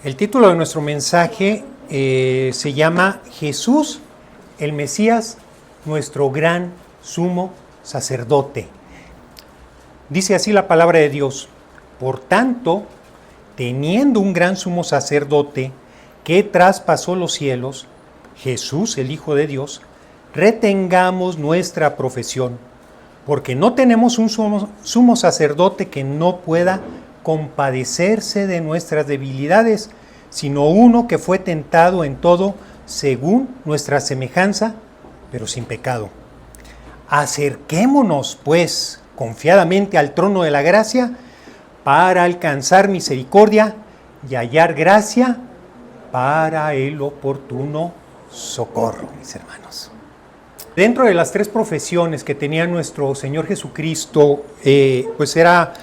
El título de nuestro mensaje se llama Jesús, el Mesías, nuestro gran sumo sacerdote. Dice así la palabra de Dios: por tanto, teniendo un gran sumo sacerdote que traspasó los cielos, Jesús, el Hijo de Dios, retengamos nuestra profesión, porque no tenemos un sumo sacerdote que no pueda compadecerse de nuestras debilidades, sino uno que fue tentado en todo según nuestra semejanza, pero sin pecado. Acerquémonos, pues, confiadamente al trono de la gracia para alcanzar misericordia y hallar gracia para el oportuno socorro, mis hermanos. Dentro de las tres profesiones que tenía nuestro Señor Jesucristo, pues era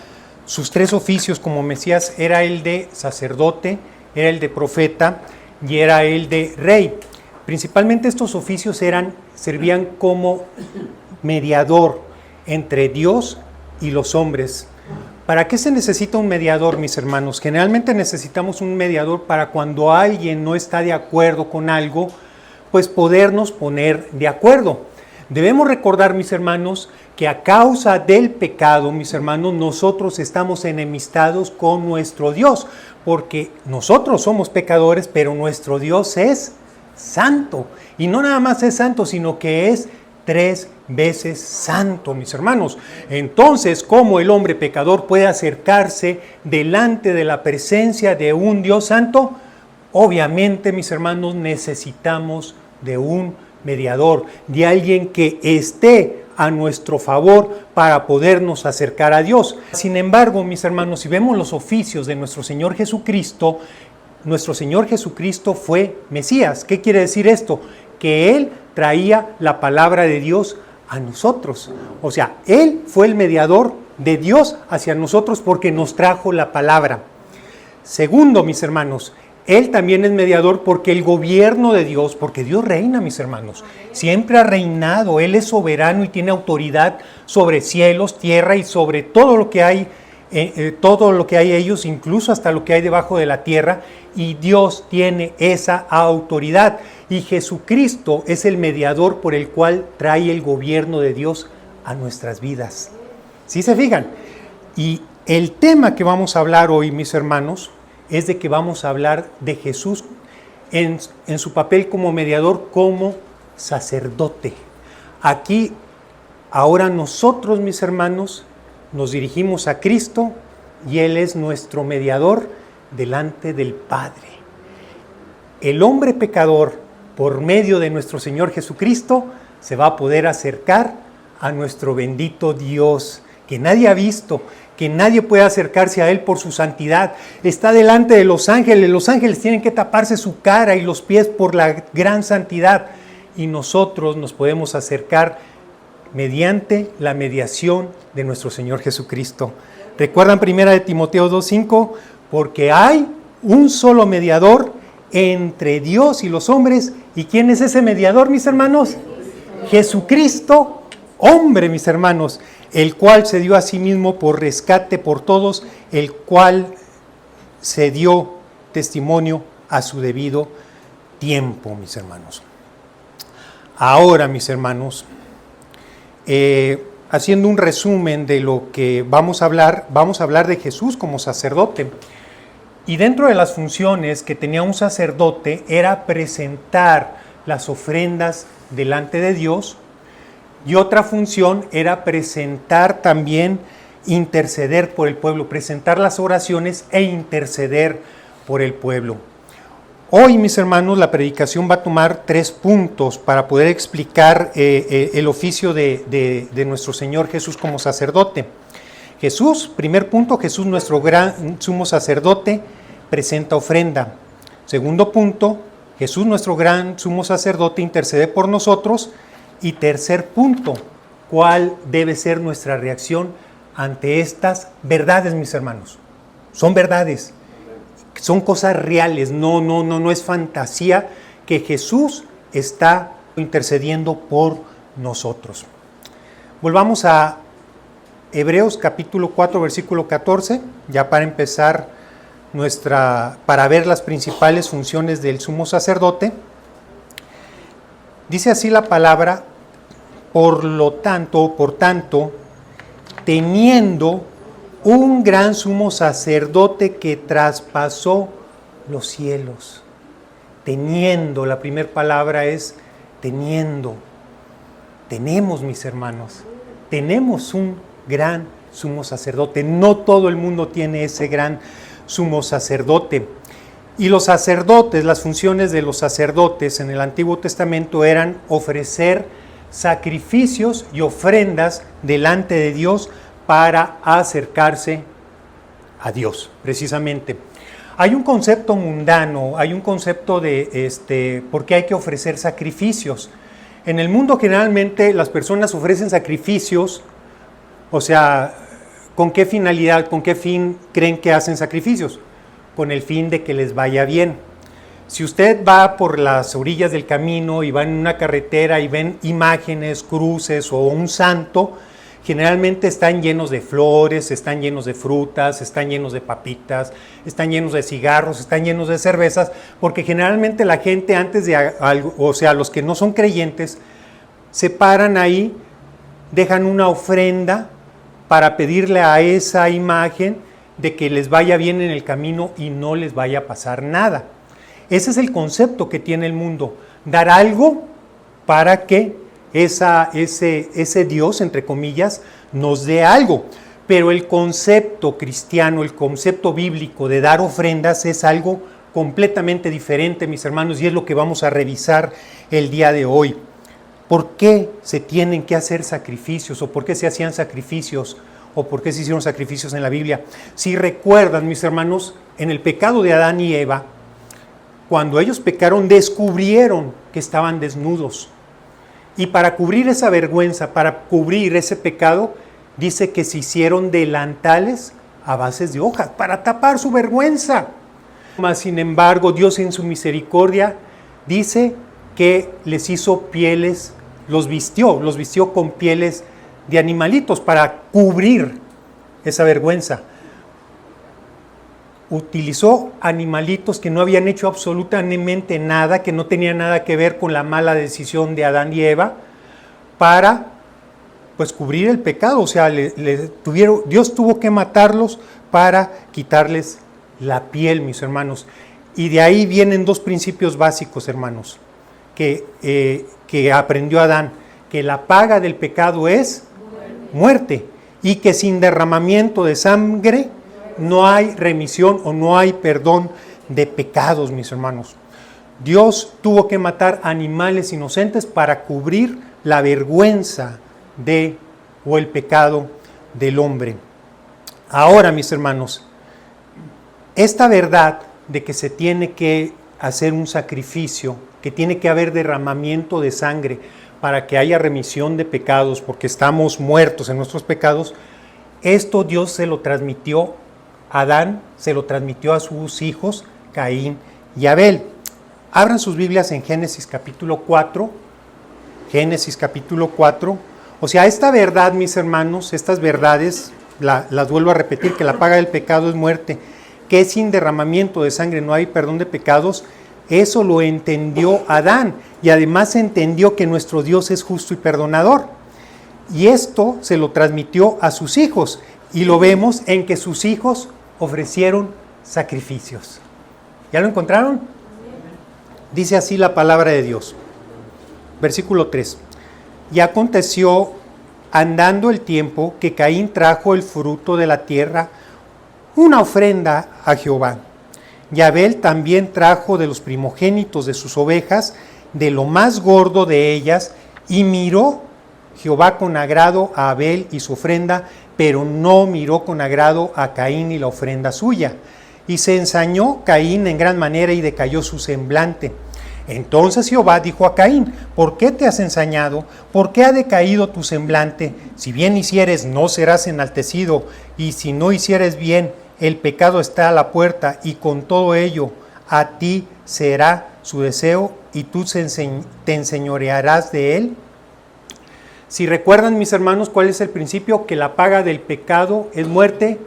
sus tres oficios como Mesías, era el de sacerdote, era el de profeta y era el de rey. Principalmente estos oficios servían como mediador entre Dios y los hombres. ¿Para qué se necesita un mediador, mis hermanos? Generalmente necesitamos un mediador para cuando alguien no está de acuerdo con algo, pues podernos poner de acuerdo. Debemos recordar, mis hermanos, que a causa del pecado, mis hermanos, nosotros estamos enemistados con nuestro Dios, porque nosotros somos pecadores, pero nuestro Dios es santo. Y no nada más es santo, sino que es 3 veces santo, mis hermanos. Entonces, ¿cómo el hombre pecador puede acercarse delante de la presencia de un Dios santo? Obviamente, mis hermanos, necesitamos de un mediador, de alguien que esté a nuestro favor para podernos acercar a Dios. Sin embargo, mis hermanos, si vemos los oficios de nuestro Señor Jesucristo fue Mesías. ¿Qué quiere decir esto? Que Él traía la palabra de Dios a nosotros. O sea, Él fue el mediador de Dios hacia nosotros porque nos trajo la palabra. Segundo, mis hermanos, Él también es mediador porque el gobierno de Dios, porque Dios reina, mis hermanos, siempre ha reinado. Él es soberano y tiene autoridad sobre cielos, tierra y sobre todo lo que hay ellos, incluso hasta lo que hay debajo de la tierra, y Dios tiene esa autoridad. Y Jesucristo es el mediador por el cual trae el gobierno de Dios a nuestras vidas. ¿Sí se fijan? Y el tema que vamos a hablar hoy, mis hermanos, es de que vamos a hablar de Jesús en su papel como mediador, como sacerdote. Aquí, ahora nosotros, mis hermanos, nos dirigimos a Cristo y Él es nuestro mediador delante del Padre. El hombre pecador, por medio de nuestro Señor Jesucristo, se va a poder acercar a nuestro bendito Dios, que nadie ha visto, que nadie puede acercarse a Él por su santidad. Está delante de los ángeles tienen que taparse su cara y los pies por la gran santidad, y nosotros nos podemos acercar mediante la mediación de nuestro Señor Jesucristo. ¿Recuerdan 1 Timoteo 2:5? Porque hay un solo mediador entre Dios y los hombres. ¿Y quién es ese mediador, mis hermanos? Jesucristo, hombre, mis hermanos, el cual se dio a sí mismo por rescate por todos, el cual se dio testimonio a su debido tiempo, mis hermanos. Ahora, mis hermanos, haciendo un resumen de lo que vamos a hablar de Jesús como sacerdote. Y dentro de las funciones que tenía un sacerdote era presentar las ofrendas delante de Dios, y otra función era presentar también, interceder por el pueblo, presentar las oraciones e interceder por el pueblo. Hoy, mis hermanos, la predicación va a tomar 3 puntos para poder explicar el oficio de nuestro Señor Jesús como sacerdote. Jesús, primer punto, Jesús, nuestro gran sumo sacerdote, presenta ofrenda. Segundo punto, Jesús, nuestro gran sumo sacerdote, intercede por nosotros. Y tercer punto, ¿cuál debe ser nuestra reacción ante estas verdades, mis hermanos? Son verdades, son cosas reales, no es fantasía, que Jesús está intercediendo por nosotros. Volvamos a Hebreos capítulo 4, versículo 14, ya para empezar para ver las principales funciones del sumo sacerdote. Dice así la palabra: por tanto, teniendo un gran sumo sacerdote que traspasó los cielos. Teniendo, la primera palabra es teniendo. Tenemos, mis hermanos, tenemos un gran sumo sacerdote. No todo el mundo tiene ese gran sumo sacerdote. Y los sacerdotes, las funciones de los sacerdotes en el Antiguo Testamento eran ofrecer sacrificios y ofrendas delante de Dios para acercarse a Dios, precisamente. Hay un concepto mundano, hay un concepto de por qué hay que ofrecer sacrificios. En el mundo generalmente las personas ofrecen sacrificios, o sea, ¿con qué finalidad, con qué fin creen que hacen sacrificios? Con el fin de que les vaya bien. Si usted va por las orillas del camino y va en una carretera y ven imágenes, cruces o un santo, generalmente están llenos de flores, están llenos de frutas, están llenos de papitas, están llenos de cigarros, están llenos de cervezas, porque generalmente la gente antes de algo, o sea, los que no son creyentes, se paran ahí, dejan una ofrenda para pedirle a esa imagen de que les vaya bien en el camino y no les vaya a pasar nada. Ese es el concepto que tiene el mundo, dar algo para que ese Dios, entre comillas, nos dé algo. Pero el concepto cristiano, el concepto bíblico de dar ofrendas es algo completamente diferente, mis hermanos, y es lo que vamos a revisar el día de hoy. ¿Por qué se tienen que hacer sacrificios? ¿O por qué se hacían sacrificios? ¿O por qué se hicieron sacrificios en la Biblia? Si recuerdan, mis hermanos, en el pecado de Adán y Eva, cuando ellos pecaron, descubrieron que estaban desnudos. Y para cubrir esa vergüenza, para cubrir ese pecado, dice que se hicieron delantales a bases de hojas, para tapar su vergüenza. Mas, sin embargo, Dios en su misericordia dice que les hizo pieles, los vistió con pieles de animalitos para cubrir esa vergüenza. Utilizó animalitos que no habían hecho absolutamente nada, que no tenían nada que ver con la mala decisión de Adán y Eva, para pues cubrir el pecado. O sea, Dios tuvo que matarlos para quitarles la piel, mis hermanos. Y de ahí vienen dos principios básicos, hermanos, que aprendió Adán: que la paga del pecado es muerte, y que sin derramamiento de sangre no hay remisión o no hay perdón de pecados, mis hermanos. Dios tuvo que matar animales inocentes para cubrir la vergüenza o el pecado del hombre. Ahora, mis hermanos, esta verdad de que se tiene que hacer un sacrificio, que tiene que haber derramamiento de sangre para que haya remisión de pecados, porque estamos muertos en nuestros pecados, esto Dios se lo transmitió Adán, se lo transmitió a sus hijos, Caín y Abel. Abran sus Biblias en Génesis capítulo 4. Génesis capítulo 4. O sea, esta verdad, mis hermanos, estas verdades, las vuelvo a repetir, que la paga del pecado es muerte, que sin derramamiento de sangre no hay perdón de pecados, eso lo entendió Adán, y además entendió que nuestro Dios es justo y perdonador. Y esto se lo transmitió a sus hijos, y lo vemos en que sus hijos ofrecieron sacrificios. ¿Ya lo encontraron? Dice así la palabra de Dios. Versículo 3. Y aconteció, andando el tiempo, que Caín trajo el fruto de la tierra, una ofrenda a Jehová. Y Abel también trajo de los primogénitos de sus ovejas, de lo más gordo de ellas, y miró Jehová con agrado a Abel y su ofrenda, pero no miró con agrado a Caín y la ofrenda suya. Y se ensañó Caín en gran manera y decayó su semblante. Entonces Jehová dijo a Caín: ¿por qué te has ensañado? ¿Por qué ha decaído tu semblante? Si bien hicieres, no serás enaltecido, y si no hicieres bien, el pecado está a la puerta, y con todo ello a ti será su deseo, y tú te enseñorearás de él. Si recuerdan, mis hermanos, ¿cuál es el principio? Que la paga del pecado es muerte,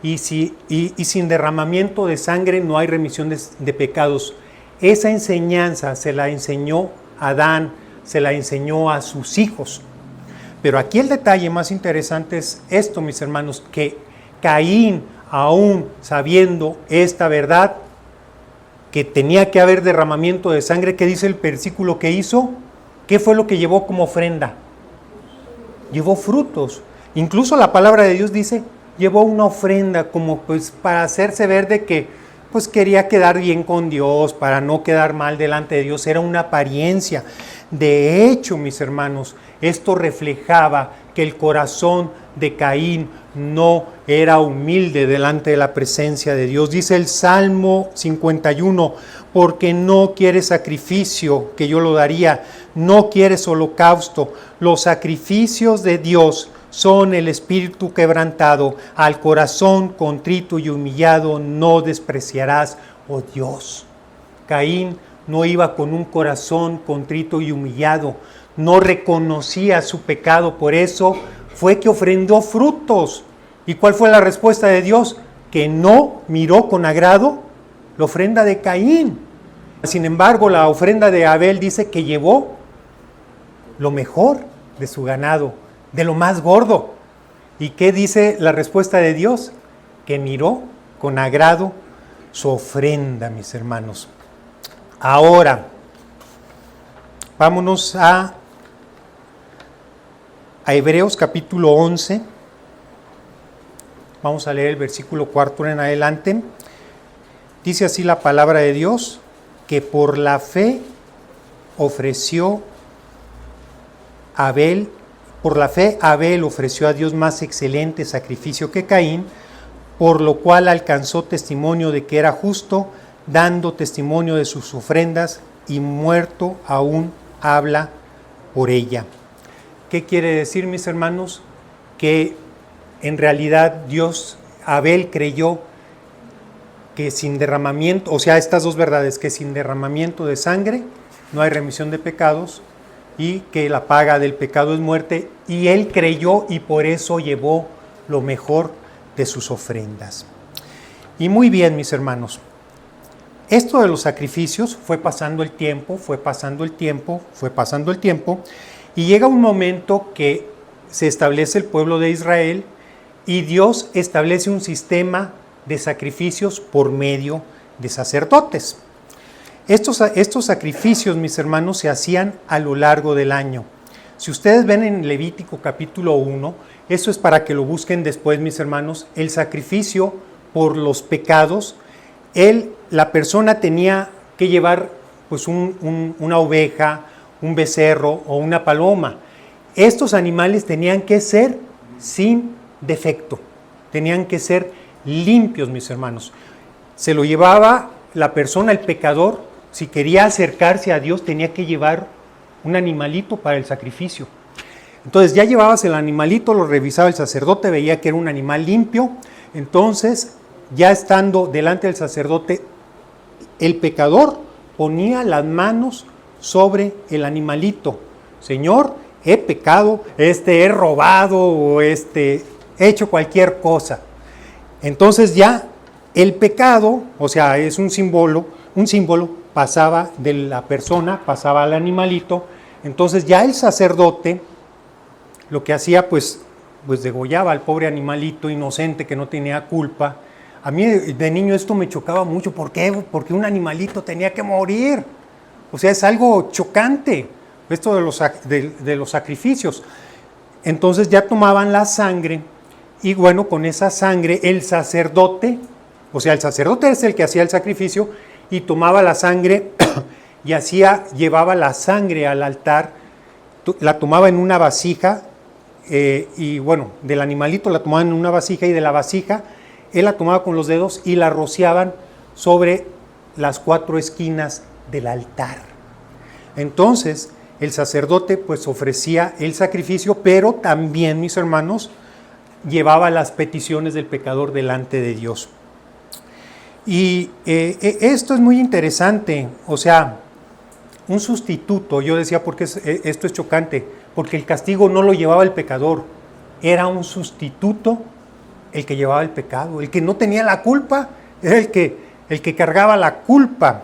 y sin derramamiento de sangre no hay remisión de pecados. Esa enseñanza se la enseñó Adán, se la enseñó a sus hijos. Pero aquí el detalle más interesante es esto, mis hermanos, que Caín, aún sabiendo esta verdad, que tenía que haber derramamiento de sangre, ¿qué dice el versículo que hizo? ¿Qué fue lo que llevó como ofrenda? Llevó frutos. Incluso la palabra de Dios dice, llevó una ofrenda como pues para hacerse ver de que pues quería quedar bien con Dios, para no quedar mal delante de Dios, era una apariencia. De hecho, mis hermanos, esto reflejaba que el corazón de Caín no era humilde delante de la presencia de Dios. Dice el Salmo 51, porque no quieres sacrificio, que yo lo daría, no quieres holocausto. Los sacrificios de Dios son el espíritu quebrantado, al corazón contrito y humillado no despreciarás, oh Dios. Caín no iba con un corazón contrito y humillado, no reconocía su pecado, por eso fue que ofrendó frutos. ¿Y cuál fue la respuesta de Dios? Que no miró con agrado la ofrenda de Caín. Sin embargo, la ofrenda de Abel dice que llevó lo mejor de su ganado, de lo más gordo. ¿Y qué dice la respuesta de Dios? Que miró con agrado su ofrenda, mis hermanos. Ahora, vámonos a Hebreos capítulo 11. Vamos a leer el versículo 4 en adelante. Dice así la palabra de Dios, que por la fe ofreció Abel, por la fe Abel ofreció a Dios más excelente sacrificio que Caín, por lo cual alcanzó testimonio de que era justo, dando testimonio de sus ofrendas, y muerto aún habla por ella. ¿Qué quiere decir, mis hermanos? Que en realidad Abel creyó que sin derramamiento, o sea, estas dos verdades, que sin derramamiento de sangre no hay remisión de pecados, y que la paga del pecado es muerte, y él creyó y por eso llevó lo mejor de sus ofrendas. Y muy bien, mis hermanos, esto de los sacrificios fue pasando el tiempo, y llega un momento que se establece el pueblo de Israel y Dios establece un sistema de sacrificios por medio de sacerdotes. Estos sacrificios, mis hermanos, se hacían a lo largo del año. Si ustedes ven en Levítico capítulo 1, eso es para que lo busquen después, mis hermanos, el sacrificio por los pecados, la persona tenía que llevar pues una oveja, un becerro o una paloma. Estos animales tenían que ser sin defecto, tenían que ser limpios, mis hermanos. Se lo llevaba la persona, el pecador, si quería acercarse a Dios, tenía que llevar un animalito para el sacrificio. Entonces ya llevabas el animalito, lo revisaba el sacerdote, veía que era un animal limpio. Entonces, ya estando delante del sacerdote, el pecador ponía las manos sobre el animalito. Señor, he pecado, he robado o he hecho cualquier cosa. Entonces ya el pecado, o sea, es un símbolo, pasaba de la persona, pasaba al animalito. Entonces ya el sacerdote lo que hacía, pues degollaba al pobre animalito inocente que no tenía culpa. A mí de niño esto me chocaba mucho. ¿Por qué? Porque un animalito tenía que morir. O sea, es algo chocante esto de los sacrificios. Entonces ya tomaban la sangre y bueno, con esa sangre el sacerdote es el que hacía el sacrificio y tomaba la sangre y llevaba la sangre al altar, la tomaba en una vasija y bueno, del animalito la tomaban en una vasija y de la vasija él la tomaba con los dedos y la rociaban sobre las 4 esquinas del altar. Entonces el sacerdote pues ofrecía el sacrificio, pero también, mis hermanos, llevaba las peticiones del pecador delante de Dios. Y esto es muy interesante, o sea, un sustituto. Yo decía, ¿por qué esto es chocante? Porque el castigo no lo llevaba el pecador, era un sustituto el que llevaba el pecado, el que no tenía la culpa, era el que cargaba la culpa.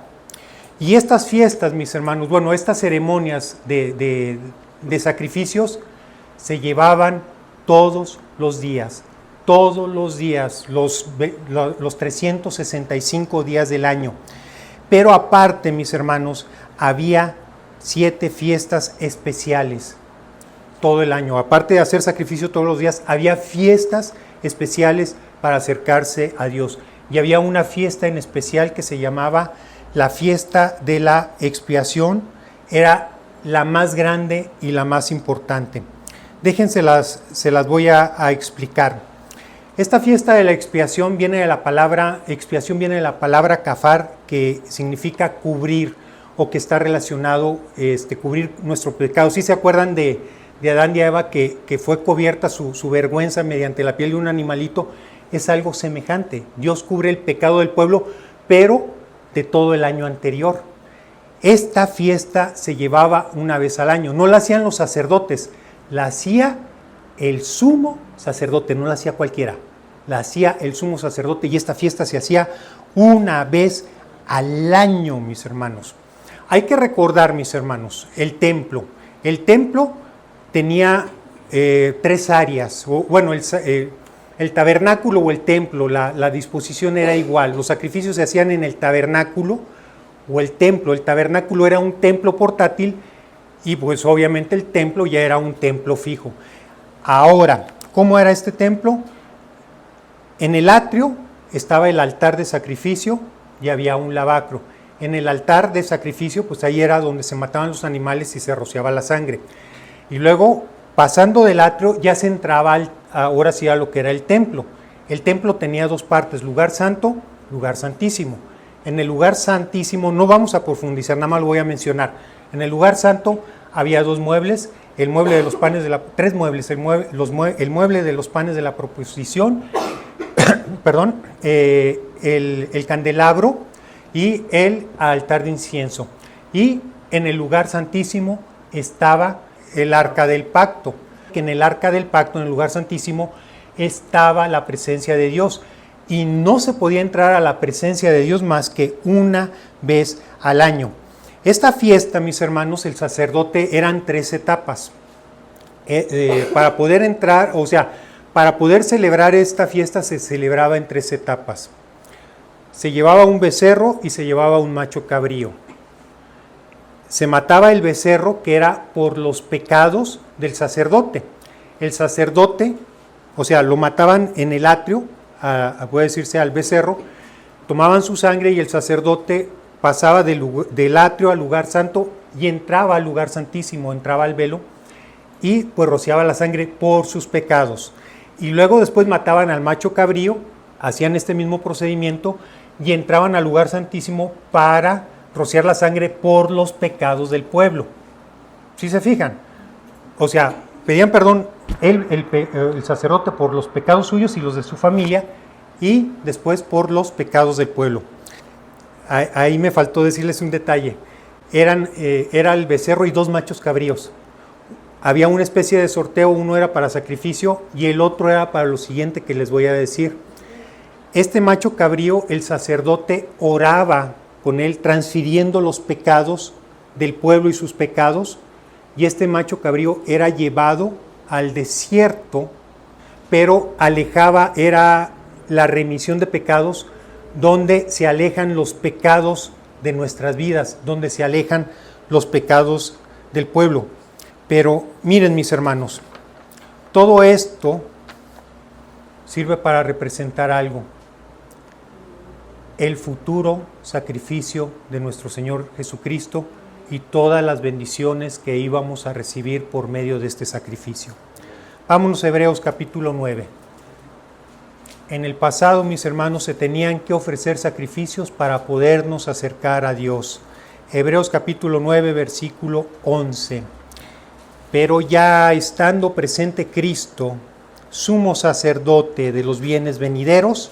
Y estas fiestas, mis hermanos, bueno, estas ceremonias de sacrificios se llevaban todos los días, los 365 días del año. Pero aparte, mis hermanos, había 7 fiestas especiales todo el año. Aparte de hacer sacrificio todos los días, había fiestas especiales para acercarse a Dios. Y había una fiesta en especial que se llamaba la fiesta de la expiación. Era la más grande y la más importante. Se las voy a explicar. Esta fiesta de la expiación viene de la palabra kafar, que significa cubrir, o que está relacionado, cubrir nuestro pecado. ¿Sí se acuerdan de Adán y Eva que fue cubierta su vergüenza mediante la piel de un animalito? Es algo semejante. Dios cubre el pecado del pueblo, pero de todo el año anterior. Esta fiesta se llevaba una vez al año. No la hacían los sacerdotes, la hacía el sumo sacerdote, no la hacía cualquiera. La hacía el sumo sacerdote, y esta fiesta se hacía una vez al año, mis hermanos. Hay que recordar, mis hermanos, el templo. El templo tenía 3 áreas. Bueno, el tabernáculo o el templo, la disposición era igual. Los sacrificios se hacían en el tabernáculo o el templo. El tabernáculo era un templo portátil y pues obviamente el templo ya era un templo fijo. Ahora, ¿cómo era este templo? En el atrio estaba el altar de sacrificio y había un lavacro. En el altar de sacrificio, pues ahí era donde se mataban los animales y se rociaba la sangre. Y luego, pasando del atrio, ya se entraba ahora sí a lo que era el templo. El templo tenía 2 partes, lugar santo, lugar santísimo. En el lugar santísimo, no vamos a profundizar, nada más lo voy a mencionar. En el lugar santo había 2 muebles, el mueble de los panes de la... 3 muebles, el mueble de los panes de la proposición, perdón, el candelabro y el altar de incienso. Y en el lugar santísimo estaba el arca del pacto, que en el arca del pacto, en el lugar santísimo, estaba la presencia de Dios, y no se podía entrar a la presencia de Dios más que una vez al año. Esta fiesta, mis hermanos, el sacerdote, eran 3 etapas. Para poder entrar, o sea, para poder celebrar esta fiesta se celebraba en 3 etapas. Se llevaba un becerro y se llevaba un macho cabrío. Se mataba el becerro, que era por los pecados del sacerdote. El sacerdote, o sea, lo mataban en el atrio, puede decirse al becerro, tomaban su sangre y el sacerdote pasaba del atrio al lugar santo y entraba al lugar santísimo, entraba al velo y pues rociaba la sangre por sus pecados. Y luego después mataban al macho cabrío, hacían este mismo procedimiento y entraban al lugar santísimo para rociar la sangre por los pecados del pueblo. ¿Sí se fijan? O sea, pedían perdón el sacerdote por los pecados suyos y los de su familia, y después por los pecados del pueblo. Ahí me faltó decirles un detalle. Era el becerro y 2 machos cabríos. Había una especie de sorteo, uno era para sacrificio y el otro era para lo siguiente que les voy a decir. Este macho cabrío, el sacerdote oraba con él, transfiriendo los pecados del pueblo y sus pecados, y este macho cabrío era llevado al desierto, pero era la remisión de pecados, donde se alejan los pecados de nuestras vidas, donde se alejan los pecados del pueblo. Pero miren, mis hermanos, todo esto sirve para representar algo: el futuro sacrificio de nuestro Señor Jesucristo y todas las bendiciones que íbamos a recibir por medio de este sacrificio. Vámonos a Hebreos capítulo 9. En el pasado, mis hermanos, se tenían que ofrecer sacrificios para podernos acercar a Dios. Hebreos capítulo 9, versículo 11. Pero ya estando presente Cristo, sumo sacerdote de los bienes venideros,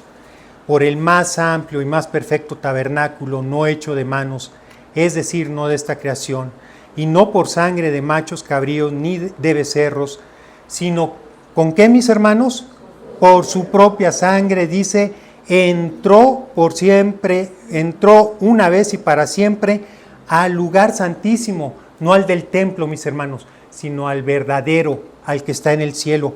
por el más amplio y más perfecto tabernáculo no hecho de manos, es decir, no de esta creación, y no por sangre de machos cabríos ni de becerros, sino ¿con qué, mis hermanos? por su propia sangre, dice, entró por siempre, entró una vez y para siempre al lugar santísimo, no al del templo, mis hermanos, sino al verdadero, al que está en el cielo,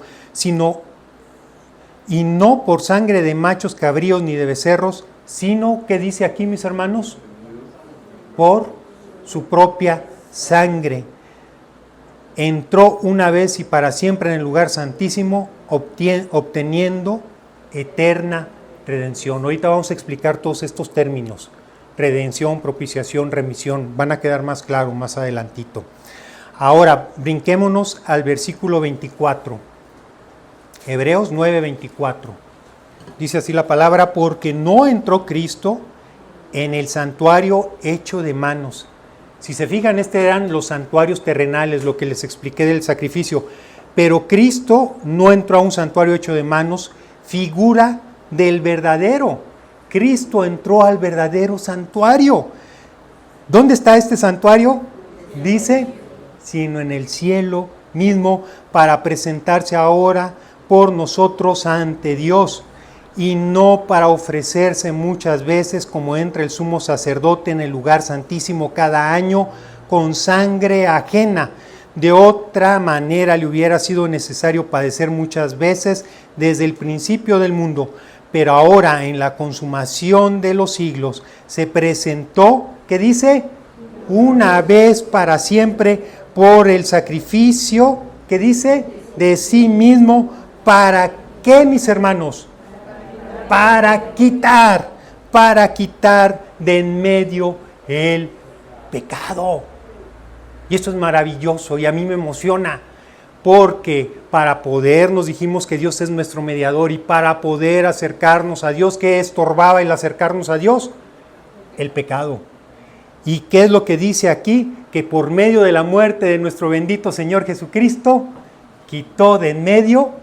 y no por sangre de machos cabríos ni de becerros, sino, ¿qué dice aquí, mis hermanos? Por su propia sangre. Entró una vez y para siempre en el lugar santísimo, obteniendo eterna redención. Ahorita vamos a explicar todos estos términos: redención, propiciación, remisión. Van a quedar más claros más adelantito. Ahora, brinquémonos al versículo 24. Hebreos 9:24. Dice así la palabra: porque no entró Cristo en el santuario hecho de manos. Si se fijan, eran los santuarios terrenales, lo que les expliqué del sacrificio. Pero Cristo no entró a un santuario hecho de manos, figura del verdadero. Cristo entró al verdadero santuario. ¿Dónde está este santuario? Dice, sino en el cielo mismo, para presentarse ahora por nosotros ante Dios, y no para ofrecerse muchas veces como entra el sumo sacerdote en el lugar santísimo cada año con sangre ajena. De otra manera le hubiera sido necesario padecer muchas veces desde el principio del mundo, pero ahora en la consumación de los siglos se presentó, ¿qué dice? Una vez para siempre por el sacrificio, ¿qué dice? De sí mismo. ¿Para qué, mis hermanos? Para quitar de en medio el pecado. Y esto es maravilloso y a mí me emociona, porque para poder, nos dijimos que Dios es nuestro mediador, y para poder acercarnos a Dios, ¿qué estorbaba el acercarnos a Dios? El pecado. ¿Y qué es lo que dice aquí? Que por medio de la muerte de nuestro bendito Señor Jesucristo, quitó de en medio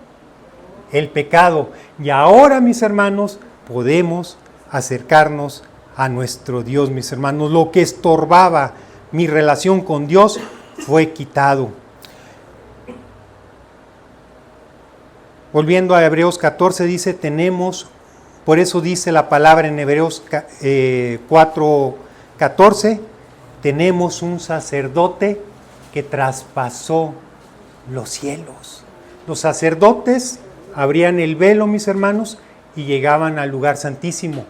el pecado. Y ahora, mis hermanos, podemos acercarnos a nuestro Dios, mis hermanos. Lo que estorbaba mi relación con Dios fue quitado. Volviendo a Hebreos 14, dice, por eso dice la palabra en Hebreos 4:14, tenemos un sacerdote que traspasó los cielos. Los sacerdotes abrían el velo, mis hermanos, y llegaban al lugar santísimo.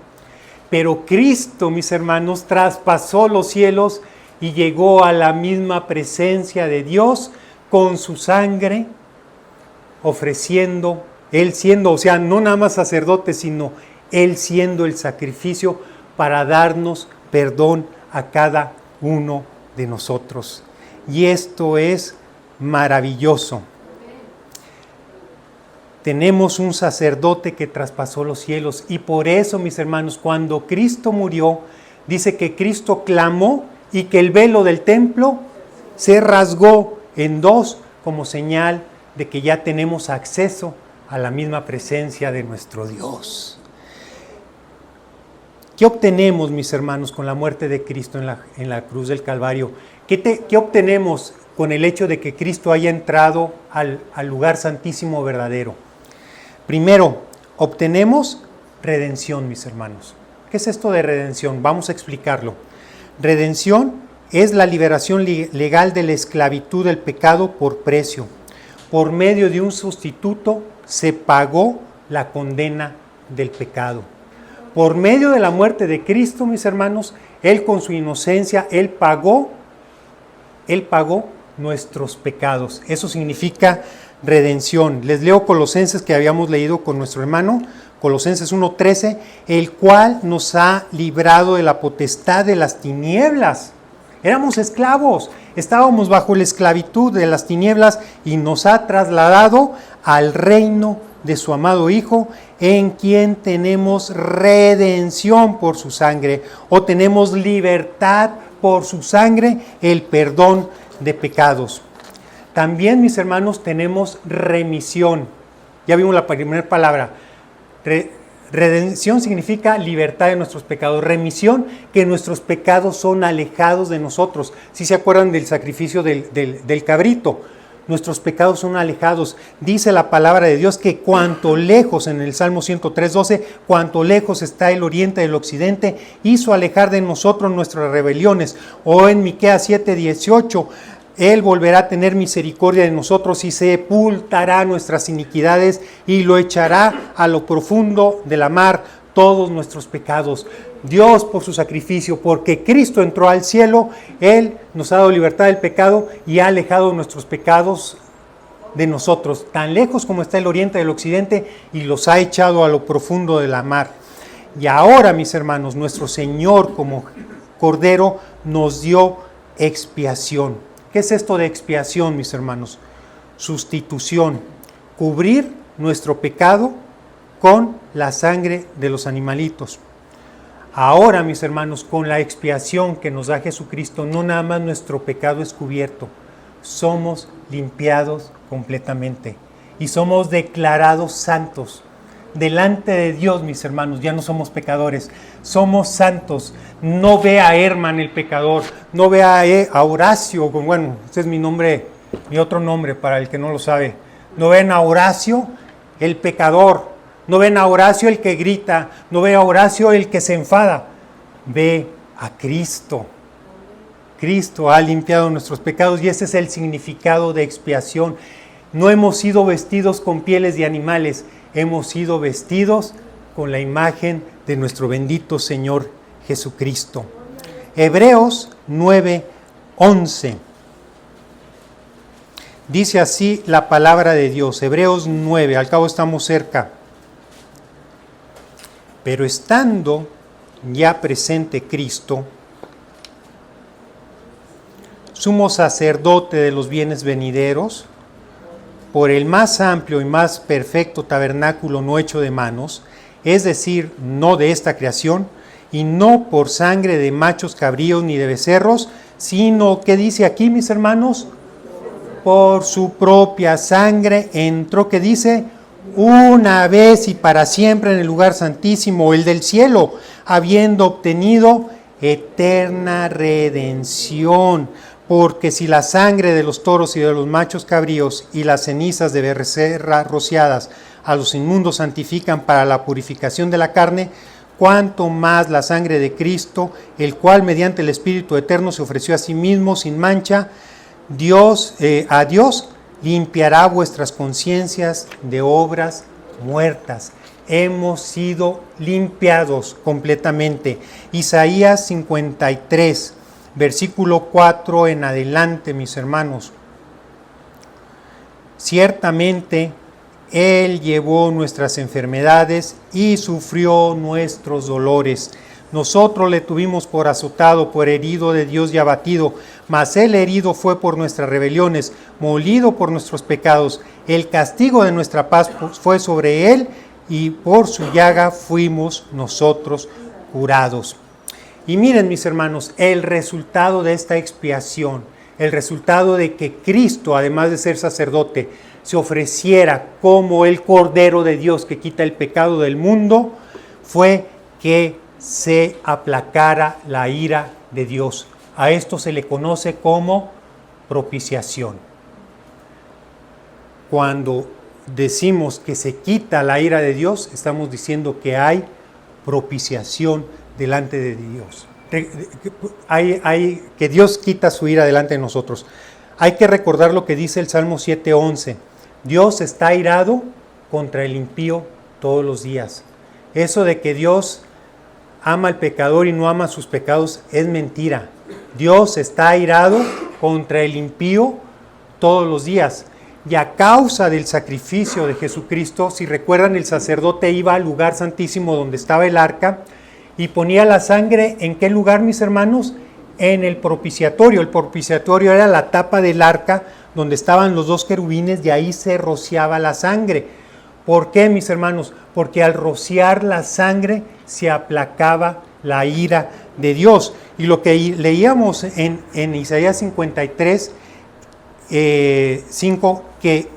Pero Cristo, mis hermanos, traspasó los cielos y llegó a la misma presencia de Dios con su sangre, ofreciendo, Él siendo, o sea, no nada más sacerdote, sino Él siendo el sacrificio para darnos perdón a cada uno de nosotros. Y esto es maravilloso. Tenemos un sacerdote que traspasó los cielos, y por eso, mis hermanos, cuando Cristo murió, dice que Cristo clamó y que el velo del templo se rasgó en dos como señal de que ya tenemos acceso a la misma presencia de nuestro Dios. ¿Qué obtenemos, mis hermanos, con la muerte de Cristo en la cruz del Calvario? ¿Qué obtenemos con el hecho de que Cristo haya entrado al lugar santísimo verdadero? Primero, obtenemos redención, mis hermanos. ¿Qué es esto de redención? Vamos a explicarlo. Redención es la liberación legal de la esclavitud del pecado por precio. Por medio de un sustituto se pagó la condena del pecado. Por medio de la muerte de Cristo, mis hermanos, Él con su inocencia, Él pagó nuestros pecados. Eso significa redención. Les leo Colosenses, que habíamos leído con nuestro hermano, Colosenses 1:13, el cual nos ha librado de la potestad de las tinieblas. Éramos esclavos, estábamos bajo la esclavitud de las tinieblas, y nos ha trasladado al reino de su amado Hijo, en quien tenemos redención por su sangre, o tenemos libertad por su sangre, el perdón de pecados. También, mis hermanos, tenemos remisión. Ya vimos la primera palabra. Redención significa libertad de nuestros pecados. Remisión, que nuestros pecados son alejados de nosotros. Si se acuerdan del sacrificio del cabrito, nuestros pecados son alejados. Dice la palabra de Dios que cuanto lejos, en el Salmo 103:12, cuanto lejos está el oriente del occidente, hizo alejar de nosotros nuestras rebeliones. O en Miqueas 7:18, Él volverá a tener misericordia de nosotros y sepultará nuestras iniquidades y lo echará a lo profundo de la mar todos nuestros pecados. Dios, por su sacrificio, porque Cristo entró al cielo, Él nos ha dado libertad del pecado y ha alejado nuestros pecados de nosotros, tan lejos como está el oriente del occidente, y los ha echado a lo profundo de la mar. Y ahora, mis hermanos, nuestro Señor como Cordero nos dio expiación. ¿Qué es esto de expiación, mis hermanos? Sustitución, cubrir nuestro pecado con la sangre de los animalitos. Ahora, mis hermanos, con la expiación que nos da Jesucristo, no nada más nuestro pecado es cubierto, somos limpiados completamente y somos declarados santos. Delante de Dios, mis hermanos, ya no somos pecadores, somos santos. No ve a Herman el pecador, no ve a Horacio, bueno, este es mi nombre, mi otro nombre para el que no lo sabe. No ven a Horacio el pecador, no ven a Horacio el que grita, no ve a Horacio el que se enfada, ve a Cristo. Cristo ha limpiado nuestros pecados y ese es el significado de expiación. No hemos sido vestidos con pieles de animales, hemos sido vestidos con la imagen de nuestro bendito Señor Jesucristo. Hebreos 9:11. Dice así la palabra de Dios, Hebreos 9, al cabo estamos cerca. Pero estando ya presente Cristo, sumo sacerdote de los bienes venideros, por el más amplio y más perfecto tabernáculo no hecho de manos, es decir, no de esta creación, y no por sangre de machos cabríos ni de becerros, sino, ¿qué dice aquí, mis hermanos? Por su propia sangre entró, ¿qué dice? Una vez y para siempre en el lugar santísimo, el del cielo, habiendo obtenido eterna redención. Porque si la sangre de los toros y de los machos cabríos y las cenizas de becerra rociadas a los inmundos santifican para la purificación de la carne, cuánto más la sangre de Cristo, el cual mediante el Espíritu Eterno se ofreció a sí mismo sin mancha, a Dios limpiará vuestras conciencias de obras muertas. Hemos sido limpiados completamente. Isaías 53, versículo 4 en adelante, mis hermanos. Ciertamente, Él llevó nuestras enfermedades y sufrió nuestros dolores. Nosotros le tuvimos por azotado, por herido de Dios y abatido, mas Él herido fue por nuestras rebeliones, molido por nuestros pecados. El castigo de nuestra paz fue sobre Él, y por su llaga fuimos nosotros curados. Y miren, mis hermanos, el resultado de esta expiación, el resultado de que Cristo, además de ser sacerdote, se ofreciera como el Cordero de Dios que quita el pecado del mundo, fue que se aplacara la ira de Dios. A esto se le conoce como propiciación. Cuando decimos que se quita la ira de Dios, estamos diciendo que hay propiciación delante de Dios. Que Dios quita su ira delante de nosotros. Hay que recordar lo que dice el Salmo 7:11. Dios está airado contra el impío todos los días. Eso de que Dios ama al pecador y no ama sus pecados es mentira. Dios está airado contra el impío todos los días. Y a causa del sacrificio de Jesucristo, si recuerdan, el sacerdote iba al lugar santísimo donde estaba el arca y ponía la sangre, ¿en qué lugar, mis hermanos? En el propiciatorio. El propiciatorio era la tapa del arca donde estaban los dos querubines y ahí se rociaba la sangre. ¿Por qué, mis hermanos? Porque al rociar la sangre se aplacaba la ira de Dios. Y lo que leíamos en Isaías 53, 5, que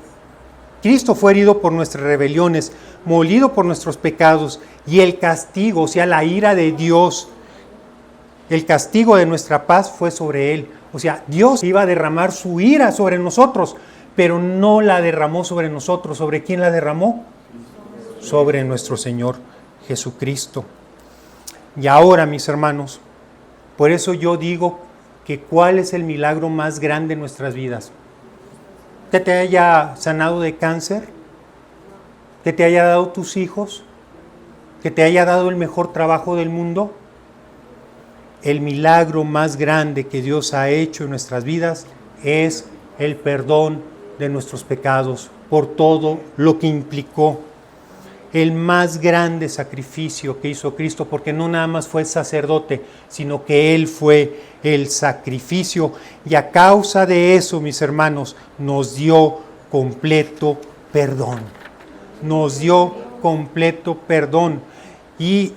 Cristo fue herido por nuestras rebeliones, molido por nuestros pecados, y el castigo, o sea, la ira de Dios, el castigo de nuestra paz fue sobre Él. O sea, Dios iba a derramar su ira sobre nosotros, pero no la derramó sobre nosotros. ¿Sobre quién la derramó? Sobre nuestro Señor Jesucristo. Y ahora, mis hermanos, por eso yo digo que ¿cuál es el milagro más grande en nuestras vidas? ¿Que te haya sanado de cáncer? ¿Que te haya dado tus hijos? ¿Que te haya dado el mejor trabajo del mundo? El milagro más grande que Dios ha hecho en nuestras vidas es el perdón de nuestros pecados por todo lo que implicó. El más grande sacrificio que hizo Cristo, porque no nada más fue el sacerdote, sino que Él fue el sacrificio. Y a causa de eso, mis hermanos, nos dio completo perdón. Nos dio completo perdón. Y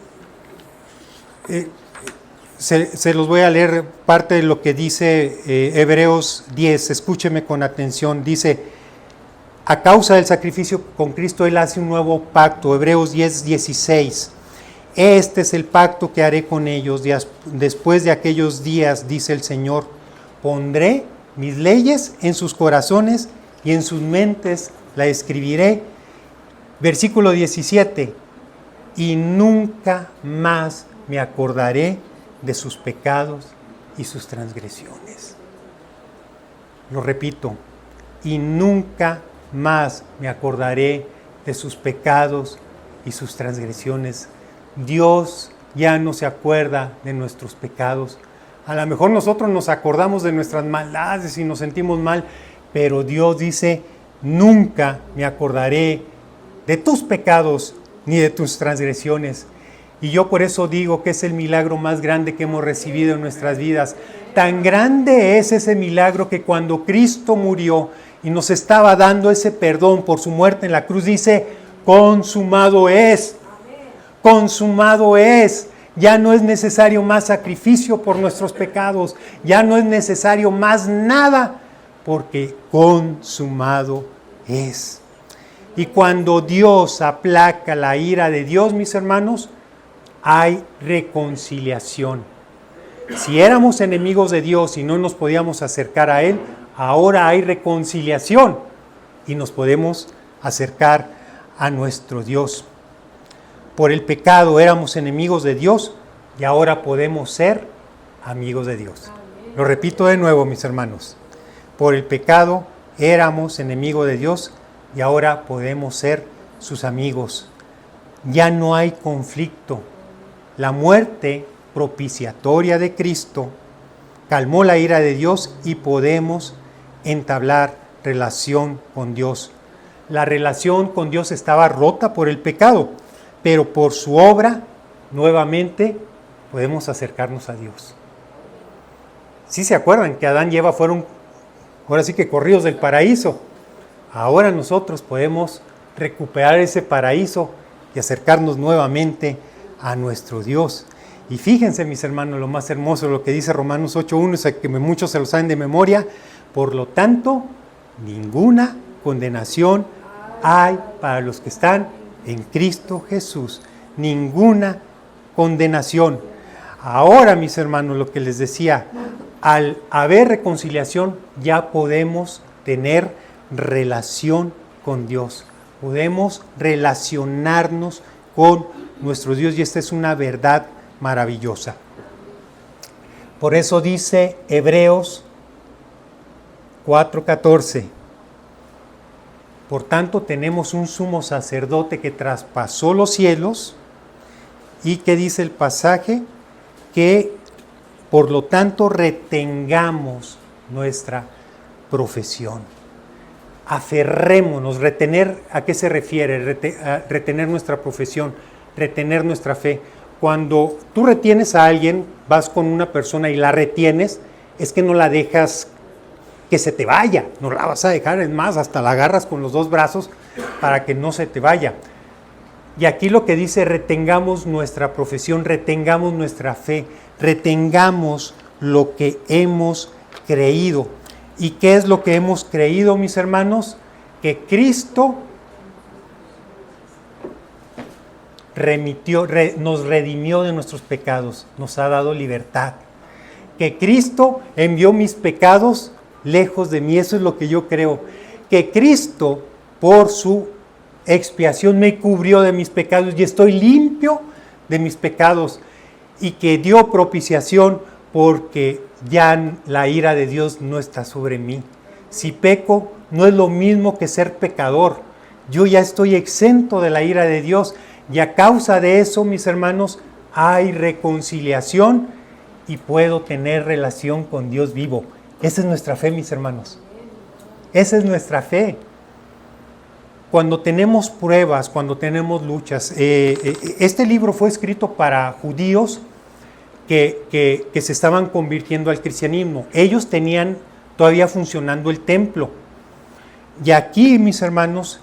se los voy a leer parte de lo que dice Hebreos 10. Escúcheme con atención. Dice: a causa del sacrificio con Cristo, Él hace un nuevo pacto. Hebreos 10, 16. Este es el pacto que haré con ellos después de aquellos días, dice el Señor. Pondré mis leyes en sus corazones y en sus mentes la escribiré. Versículo 17. Y nunca más me acordaré de sus pecados y sus transgresiones. Lo repito. Y nunca más me acordaré de sus pecados y sus transgresiones. Dios ya no se acuerda de nuestros pecados. A lo mejor nosotros nos acordamos de nuestras maldades y nos sentimos mal, pero Dios dice: nunca me acordaré de tus pecados ni de tus transgresiones. Y yo por eso digo que es el milagro más grande que hemos recibido en nuestras vidas. Tan grande es ese milagro que cuando Cristo murió y nos estaba dando ese perdón por su muerte en la cruz, dice: consumado es. Consumado es. Ya no es necesario más sacrificio por nuestros pecados. Ya no es necesario más nada, porque consumado es. Y cuando Dios aplaca la ira de Dios, mis hermanos, hay reconciliación. Si éramos enemigos de Dios y no nos podíamos acercar a Él, ahora hay reconciliación y nos podemos acercar a nuestro Dios. Por el pecado éramos enemigos de Dios y ahora podemos ser amigos de Dios. Lo repito de nuevo, mis hermanos. Por el pecado éramos enemigos de Dios y ahora podemos ser sus amigos. Ya no hay conflicto. La muerte propiciatoria de Cristo calmó la ira de Dios y podemos entablar relación con Dios. La relación con Dios estaba rota por el pecado, pero por su obra nuevamente podemos acercarnos a Dios. ¿Sí se acuerdan que Adán y Eva fueron, ahora sí que corridos del paraíso? Ahora nosotros podemos recuperar ese paraíso y acercarnos nuevamente a nuestro Dios. Y fíjense, mis hermanos, lo más hermoso, lo que dice Romanos 8:1, que muchos se lo saben de memoria. Por lo tanto, ninguna condenación hay para los que están en Cristo Jesús. Ninguna condenación. Ahora, mis hermanos, lo que les decía, al haber reconciliación ya podemos tener relación con Dios. Podemos relacionarnos con nuestro Dios y esta es una verdad maravillosa. Por eso dice Hebreos 4:14. Por tanto, tenemos un sumo sacerdote que traspasó los cielos y que dice el pasaje que por lo tanto retengamos nuestra profesión. Aferrémonos, retener, ¿a qué se refiere? Retener nuestra profesión, retener nuestra fe. Cuando tú retienes a alguien, vas con una persona y la retienes, es que no la dejas que se te vaya, no la vas a dejar, es más, hasta la agarras con los dos brazos para que no se te vaya. Y aquí lo que dice, retengamos nuestra profesión, retengamos nuestra fe, retengamos lo que hemos creído. ¿Y qué es lo que hemos creído, mis hermanos? Que Cristo nos redimió de nuestros pecados, nos ha dado libertad. Que Cristo envió mis pecados lejos de mí, eso es lo que yo creo. que Cristo, por su expiación, me cubrió de mis pecados y estoy limpio de mis pecados, y que dio propiciación porque ya la ira de Dios no está sobre mí. Si peco, no es lo mismo que ser pecador. Yo ya estoy exento de la ira de Dios, y a causa de eso, mis hermanos, hay reconciliación y puedo tener relación con Dios vivo. Esa es nuestra fe, mis hermanos. Esa es nuestra fe. Cuando tenemos pruebas, cuando tenemos luchas, este libro fue escrito para judíos que se estaban convirtiendo al cristianismo. Ellos tenían todavía funcionando el templo. Y aquí, mis hermanos,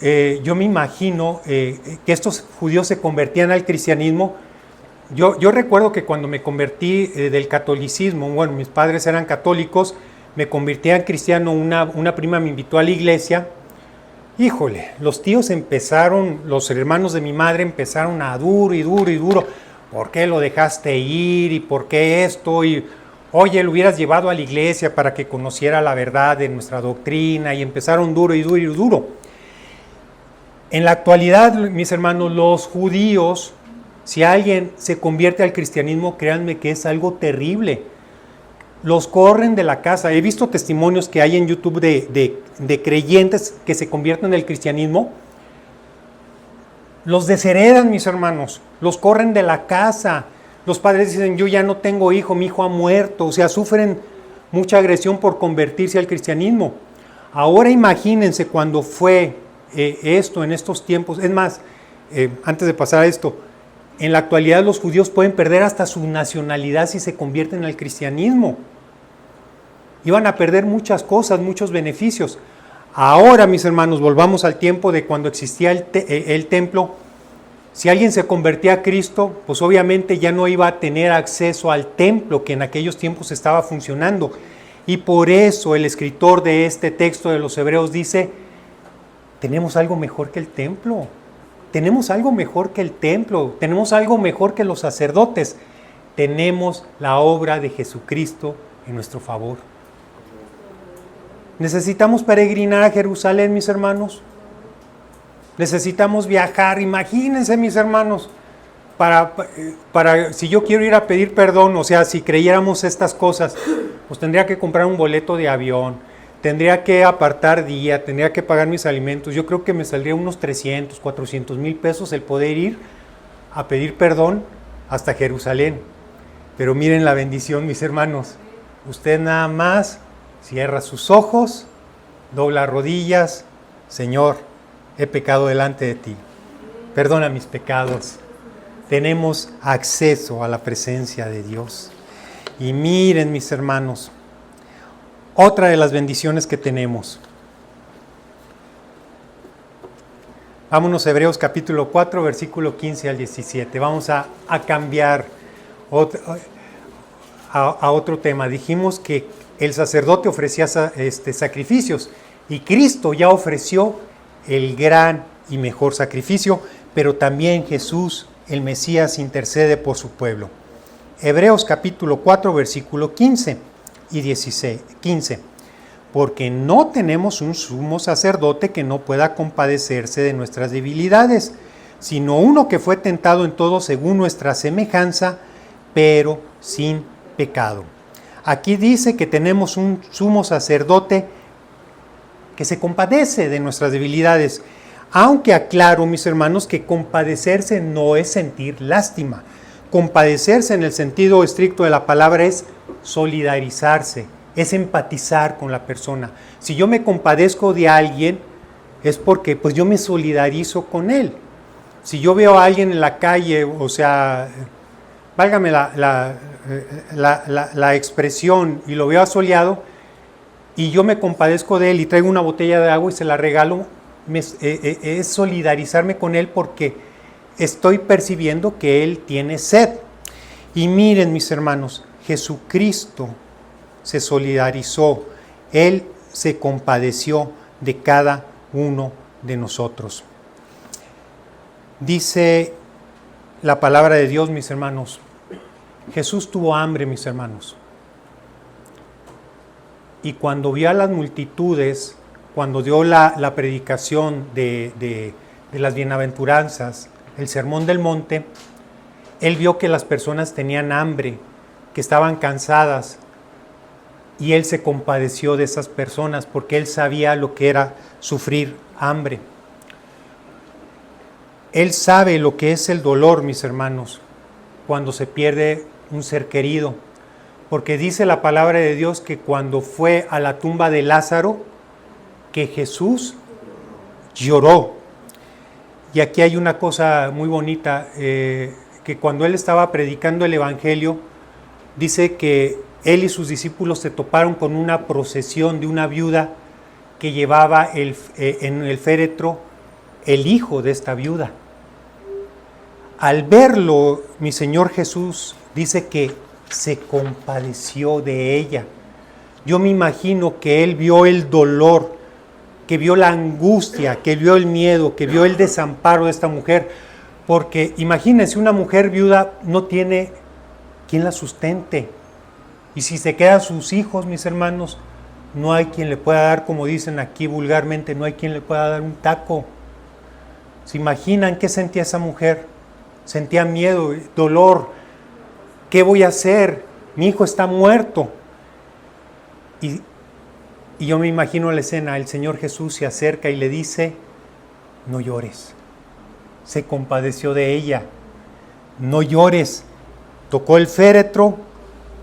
yo me imagino que estos judíos se convertían al cristianismo. Yo recuerdo que cuando me convertí del catolicismo, bueno, mis padres eran católicos, me convertí en cristiano, una prima me invitó a la iglesia. Híjole, los tíos empezaron, los hermanos de mi madre empezaron a duro y duro y duro. ¿Por qué lo dejaste ir? ¿Y por qué esto? Y, oye, lo hubieras llevado a la iglesia para que conociera la verdad de nuestra doctrina. Y empezaron duro y duro y duro. En la actualidad, mis hermanos, los judíos, si alguien se convierte al cristianismo, créanme que es algo terrible. Los corren de la casa. He visto testimonios que hay en YouTube de creyentes que se convierten al cristianismo. Los desheredan, mis hermanos. Los corren de la casa. Los padres dicen, yo ya no tengo hijo, mi hijo ha muerto. O sea, sufren mucha agresión por convertirse al cristianismo. Ahora imagínense cuando fue esto en estos tiempos. Es más, antes de pasar a esto, en la actualidad los judíos pueden perder hasta su nacionalidad si se convierten al cristianismo. Iban a perder muchas cosas, muchos beneficios. Ahora, mis hermanos, volvamos al tiempo de cuando existía el templo. Si alguien se convertía a Cristo, pues obviamente ya no iba a tener acceso al templo que en aquellos tiempos estaba funcionando. Y por eso el escritor de este texto de los Hebreos dice, tenemos algo mejor que el templo. Tenemos algo mejor que el templo. Tenemos algo mejor que los sacerdotes. Tenemos la obra de Jesucristo en nuestro favor. ¿Necesitamos peregrinar a Jerusalén, mis hermanos? Necesitamos viajar. Imagínense, mis hermanos, para si yo quiero ir a pedir perdón, o sea, si creyéramos estas cosas, pues tendría que comprar un boleto de avión, tendría que apartar día, tendría que pagar mis alimentos. Yo creo que me saldría unos 300, 400 mil pesos el poder ir a pedir perdón hasta Jerusalén. Pero miren la bendición, mis hermanos. Usted nada más cierra sus ojos, dobla rodillas. Señor, he pecado delante de ti. Perdona mis pecados. Tenemos acceso a la presencia de Dios. Y miren, mis hermanos, otra de las bendiciones que tenemos. Vámonos a Hebreos capítulo 4, versículo 15 al 17. Vamos a cambiar a otro tema. Dijimos que el sacerdote ofrecía sacrificios y Cristo ya ofreció el gran y mejor sacrificio, pero también Jesús, el Mesías, intercede por su pueblo. Hebreos capítulo 4, versículo 15 y 15. Porque no tenemos un sumo sacerdote que no pueda compadecerse de nuestras debilidades, sino uno que fue tentado en todo según nuestra semejanza, pero sin pecado. Aquí dice que tenemos un sumo sacerdote que se compadece de nuestras debilidades, aunque aclaro, mis hermanos, que compadecerse no es sentir lástima. Compadecerse en el sentido estricto de la palabra es solidarizarse, es empatizar con la persona. Si yo me compadezco de alguien, es porque pues yo me solidarizo con él. Si yo veo a alguien en la calle, o sea, válgame la expresión, y lo veo asoleado, y yo me compadezco de él y traigo una botella de agua y se la regalo, es solidarizarme con él porque estoy percibiendo que él tiene sed. Y miren, mis hermanos, Jesucristo se solidarizó, él se compadeció de cada uno de nosotros. Dice la palabra de Dios, mis hermanos, Jesús tuvo hambre, mis hermanos. Y cuando vio a las multitudes, cuando dio la predicación de las bienaventuranzas, el Sermón del Monte, él vio que las personas tenían hambre, que estaban cansadas, y él se compadeció de esas personas porque él sabía lo que era sufrir hambre. Él sabe lo que es el dolor, mis hermanos, cuando se pierde un ser querido, porque dice la palabra de Dios que cuando fue a la tumba de Lázaro, que Jesús lloró. Y aquí hay una cosa muy bonita, que cuando él estaba predicando el Evangelio, dice que él y sus discípulos se toparon con una procesión de una viuda que llevaba en el féretro el hijo de esta viuda. Al verlo, mi Señor Jesús dice que se compadeció de ella. Yo me imagino que él vio el dolor, que vio la angustia, que vio el miedo, que vio el desamparo de esta mujer, porque imagínense, una mujer viuda no tiene quien la sustente, y si se quedan sus hijos, mis hermanos, no hay quien le pueda dar, como dicen aquí vulgarmente, no hay quien le pueda dar un taco. ¿Se imaginan qué sentía esa mujer? Sentía miedo, dolor. ¿Qué voy a hacer? Mi hijo está muerto. Y yo me imagino la escena, el Señor Jesús se acerca y le dice, no llores. Se compadeció de ella, no llores. Tocó el féretro,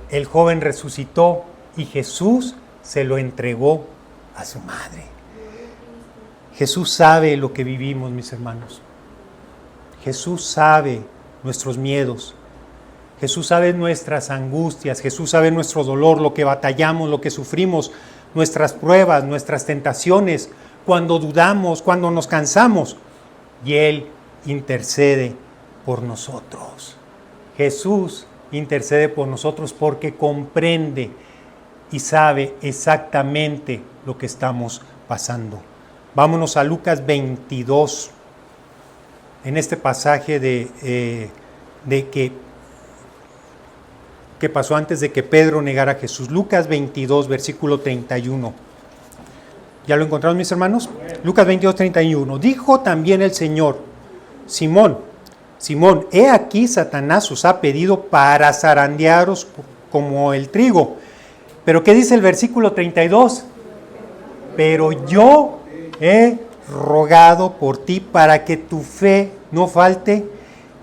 el joven resucitó y Jesús se lo entregó a su madre. Jesús sabe lo que vivimos, mis hermanos. Jesús sabe nuestros miedos. Jesús sabe nuestras angustias. Jesús sabe nuestro dolor, lo que batallamos, lo que sufrimos, nuestras pruebas, nuestras tentaciones, cuando dudamos, cuando nos cansamos. Y Él intercede por nosotros. Jesús intercede por nosotros porque comprende y sabe exactamente lo que estamos pasando. Vámonos a Lucas 22. En este pasaje de que pasó antes de que Pedro negara a Jesús. Lucas 22, versículo 31. ¿Ya lo encontraron, mis hermanos? Lucas 22, 31. Dijo también el Señor, Simón, he aquí Satanás os ha pedido para zarandearos como el trigo. ¿Pero qué dice el versículo 32? Pero yo he rogado por ti para que tu fe no falte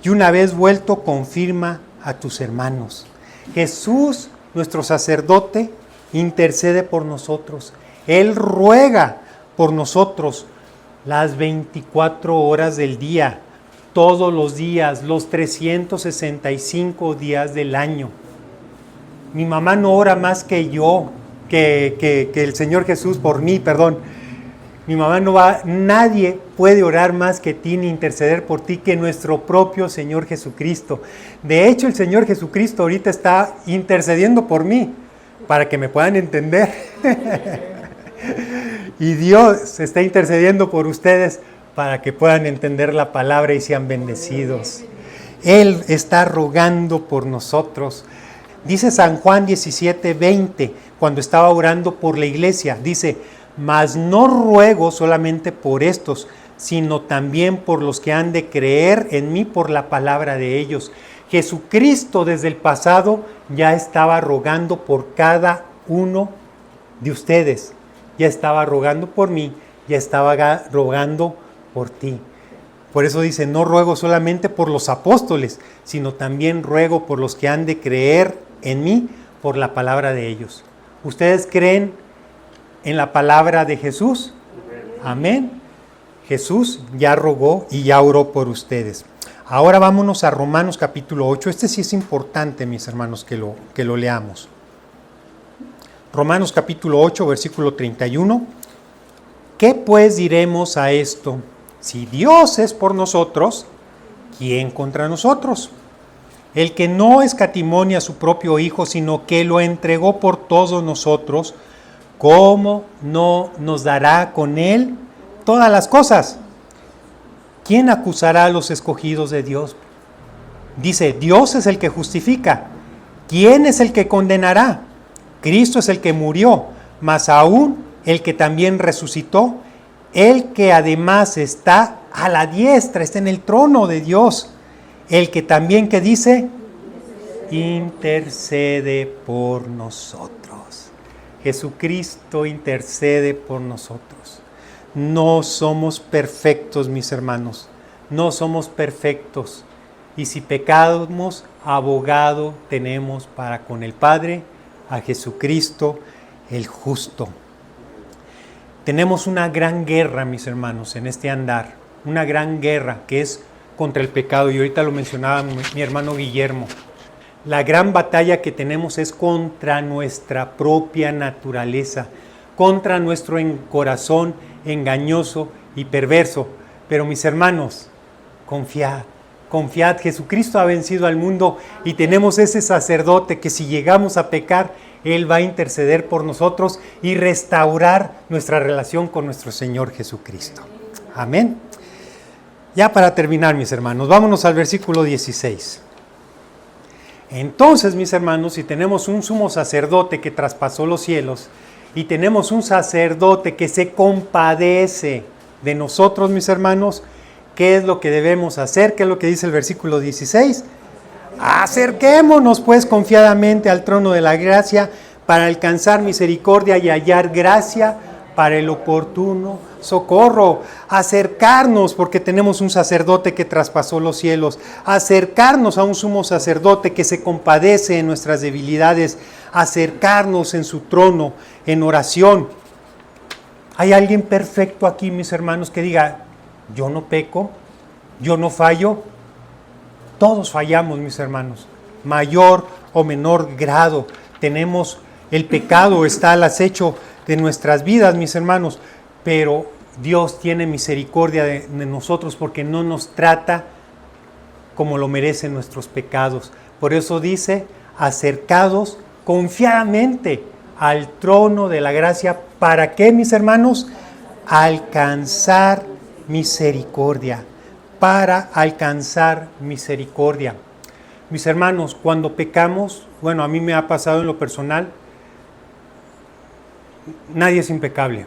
y una vez vuelto confirma a tus hermanos. Jesús, nuestro sacerdote, intercede por nosotros. Él ruega por nosotros las 24 horas del día, todos los días, los 365 días del año. Mi mamá no ora más que yo, que el Señor Jesús por mí, perdón. Mi mamá no va, nadie puede orar más que ti ni interceder por ti que nuestro propio Señor Jesucristo. De hecho, el Señor Jesucristo ahorita está intercediendo por mí, para que me puedan entender. Y Dios está intercediendo por ustedes para que puedan entender la palabra y sean bendecidos. Él está rogando por nosotros. Dice San Juan 17:20, cuando estaba orando por la iglesia, dice, mas no ruego solamente por estos, sino también por los que han de creer en mí por la palabra de ellos. Jesucristo desde el pasado ya estaba rogando por cada uno de ustedes. Ya estaba rogando por mí, ya estaba rogando por ti. Por eso dice, no ruego solamente por los apóstoles, sino también ruego por los que han de creer en mí por la palabra de ellos. ¿Ustedes creen en la palabra de Jesús? Amén. Jesús ya rogó y ya oró por ustedes. Ahora vámonos a Romanos capítulo 8. Este sí es importante, mis hermanos, que lo leamos. Romanos capítulo 8, versículo 31. ¿Qué pues diremos a esto? Si Dios es por nosotros, ¿quién contra nosotros? El que no escatimó a su propio Hijo, sino que lo entregó por todos nosotros, ¿cómo no nos dará con Él todas las cosas? ¿Quién acusará a los escogidos de Dios? Dice, Dios es el que justifica. ¿Quién es el que condenará? Cristo es el que murió, mas aún el que también resucitó, el que además está a la diestra, está en el trono de Dios, el que también, ¿qué dice? Intercede por nosotros. Jesucristo intercede por nosotros. No somos perfectos, mis hermanos, no somos perfectos. Y si pecamos, abogado tenemos para con el Padre, a Jesucristo el justo. Tenemos una gran guerra, mis hermanos, en este andar, una gran guerra que es contra el pecado, y ahorita lo mencionaba mi hermano Guillermo. La gran batalla que tenemos es contra nuestra propia naturaleza, contra nuestro corazón engañoso y perverso. Pero mis hermanos, confiad, Jesucristo ha vencido al mundo y tenemos ese sacerdote que si llegamos a pecar, Él va a interceder por nosotros y restaurar nuestra relación con nuestro Señor Jesucristo. Amén. Ya para terminar, mis hermanos, vámonos al versículo 16. Entonces, mis hermanos, si tenemos un sumo sacerdote que traspasó los cielos y tenemos un sacerdote que se compadece de nosotros, mis hermanos, ¿qué es lo que debemos hacer? ¿Qué es lo que dice el versículo 16? Acerquémonos pues confiadamente al trono de la gracia para alcanzar misericordia y hallar gracia para el oportuno socorro. Acercarnos porque tenemos un sacerdote que traspasó los cielos. Acercarnos a un sumo sacerdote que se compadece en nuestras debilidades. Acercarnos en su trono, en oración. ¿Hay alguien perfecto aquí, mis hermanos, que diga, yo no peco, yo no fallo? Todos fallamos, mis hermanos, mayor o menor grado. Tenemos el pecado, está al acecho de nuestras vidas, mis hermanos, pero Dios tiene misericordia de nosotros porque no nos trata como lo merecen nuestros pecados. Por eso dice, acercados confiadamente al trono de la gracia. ¿Para qué, mis hermanos? Alcanzar misericordia. Para alcanzar misericordia. Mis hermanos, cuando pecamos, bueno, a mí me ha pasado en lo personal, nadie es impecable.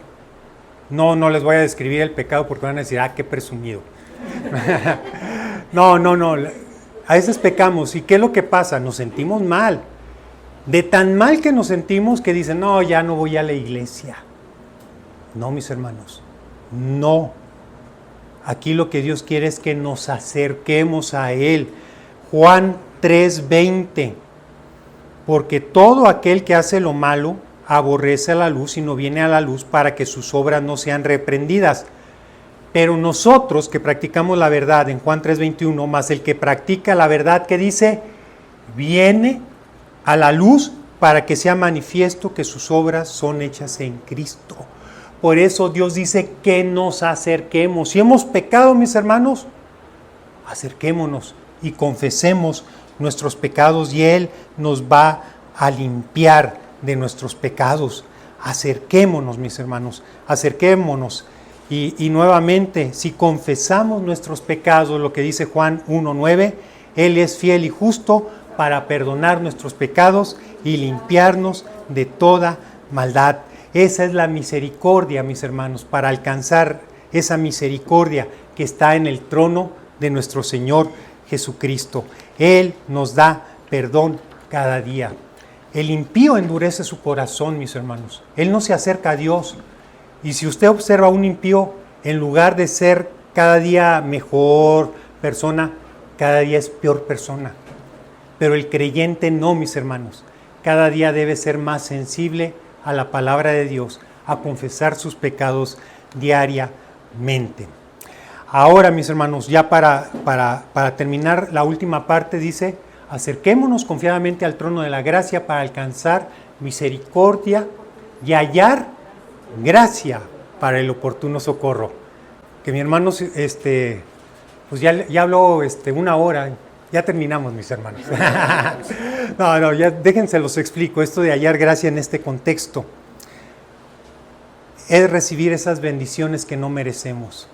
No les voy a describir el pecado porque van a decir, qué presumido. No. A veces pecamos, ¿y qué es lo que pasa? Nos sentimos mal. De tan mal que nos sentimos que dicen, no, ya no voy a la iglesia. No, mis hermanos, no. Aquí lo que Dios quiere es que nos acerquemos a Él. Juan 3:20. Porque todo aquel que hace lo malo aborrece a la luz y no viene a la luz para que sus obras no sean reprendidas. Pero nosotros que practicamos la verdad, en Juan 3:21, más el que practica la verdad, que dice, viene a la luz para que sea manifiesto que sus obras son hechas en Cristo. Por eso Dios dice que nos acerquemos. Si hemos pecado, mis hermanos, acerquémonos y confesemos nuestros pecados y Él nos va a limpiar de nuestros pecados. Acerquémonos, mis hermanos, acerquémonos. Y nuevamente, si confesamos nuestros pecados, lo que dice Juan 1:9, Él es fiel y justo para perdonar nuestros pecados y limpiarnos de toda maldad. Esa es la misericordia, mis hermanos, para alcanzar esa misericordia que está en el trono de nuestro Señor Jesucristo. Él nos da perdón cada día. El impío endurece su corazón, mis hermanos. Él no se acerca a Dios. Y si usted observa a un impío, en lugar de ser cada día mejor persona, cada día es peor persona. Pero el creyente no, mis hermanos. Cada día debe ser más sensible a la palabra de Dios, a confesar sus pecados diariamente. Ahora, mis hermanos, ya para terminar la última parte, dice, acerquémonos confiadamente al trono de la gracia para alcanzar misericordia y hallar gracia para el oportuno socorro. Que mi hermano, pues ya habló una hora, ya terminamos, mis hermanos. No, ya déjense los explico, esto de hallar gracia en este contexto. Es recibir esas bendiciones que no merecemos.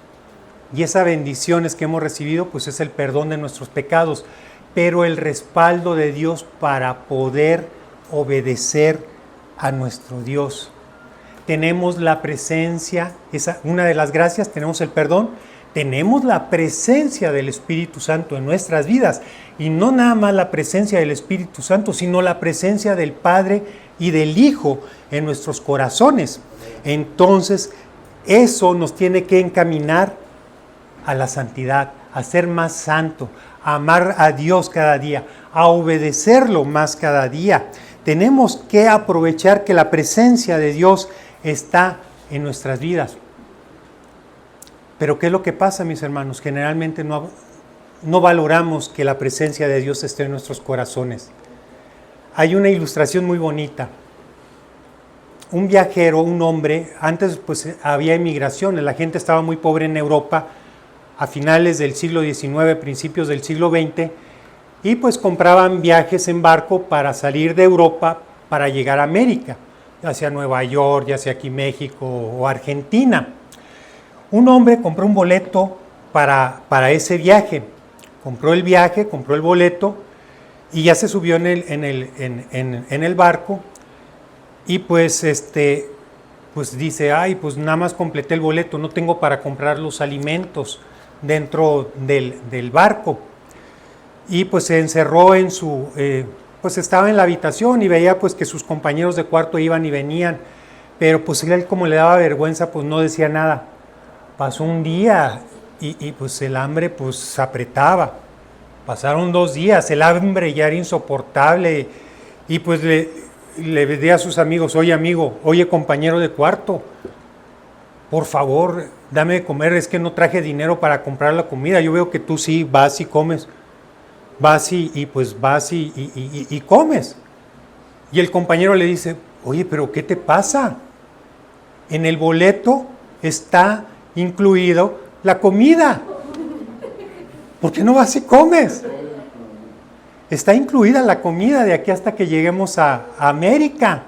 Y esas bendiciones que hemos recibido, pues es el perdón de nuestros pecados, pero el respaldo de Dios para poder obedecer a nuestro Dios. tenemos la presencia, una de las gracias, tenemos el perdón, tenemos la presencia del Espíritu Santo en nuestras vidas. Y no nada más la presencia del Espíritu Santo, sino la presencia del Padre y del Hijo en nuestros corazones. Entonces, eso nos tiene que encaminar a la santidad, a ser más santo, a amar a Dios cada día, a obedecerlo más cada día. Tenemos que aprovechar que la presencia de Dios está en nuestras vidas. Pero ¿qué es lo que pasa, mis hermanos? Generalmente no valoramos que la presencia de Dios esté en nuestros corazones. Hay una ilustración muy bonita. Un viajero, un hombre, antes pues había emigraciones, la gente estaba muy pobre en Europa a finales del siglo XIX, principios del siglo XX, y pues compraban viajes en barco para salir de Europa para llegar a América, ya sea Nueva York, ya sea aquí México o Argentina. Un hombre compró un boleto para ese viaje, compró el viaje, compró el boleto y ya se subió en el barco y pues dice, ay, pues nada más completé el boleto, no tengo para comprar los alimentos dentro del barco. Y pues se encerró en pues estaba en la habitación y veía pues que sus compañeros de cuarto iban y venían, pero pues él, como le daba vergüenza, pues no decía nada. Pasó un día y pues el hambre pues apretaba. Pasaron 2 días, el hambre ya era insoportable y pues le decía a sus amigos, oye amigo, oye compañero de cuarto, por favor, dame de comer, es que no traje dinero para comprar la comida, yo veo que tú sí vas y comes, vas y comes. Y el compañero le dice, oye, pero ¿qué te pasa? En el boleto está incluido la comida. ¿Por qué no vas y comes? Está incluida la comida de aquí hasta que lleguemos a América.